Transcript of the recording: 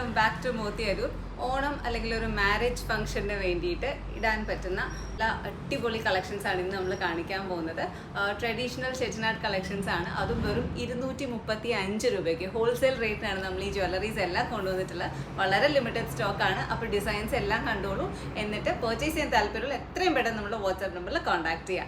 Welcome back to Mothiyarur. Onam അല്ലെങ്കിൽ ഒരു marriage ഫംഗ്ഷന് വേണ്ടിയിട്ട് ഇടാൻ പറ്റുന്ന അടിപൊളി കളക്ഷൻസ് ആണ് ഇന്ന് നമ്മൾ കാണിക്കാൻ പോകുന്നത്. ട്രഡീഷണൽ ചെട്ടിനാട് കളക്ഷൻസ് ആണ്. അതും വെറും 235 രൂപയ്ക്ക് ഹോൾസെയിൽ റേറ്റിനാണ് നമ്മൾ ഈ ജ്വല്ലറീസ് എല്ലാം കൊണ്ടുവന്നിട്ടുള്ളത്. വളരെ ലിമിറ്റഡ് സ്റ്റോക്ക് ആണ്. അപ്പോൾ ഡിസൈൻസ് എല്ലാം കണ്ടോളൂ. എന്നിട്ട് പർച്ചേസ് ചെയ്യാൻ താല്പര്യമുള്ള എത്രയും പെട്ടെന്ന് നമ്മൾ വാട്സാപ്പ് നമ്പറിൽ കോൺടാക്ട് ചെയ്യാം.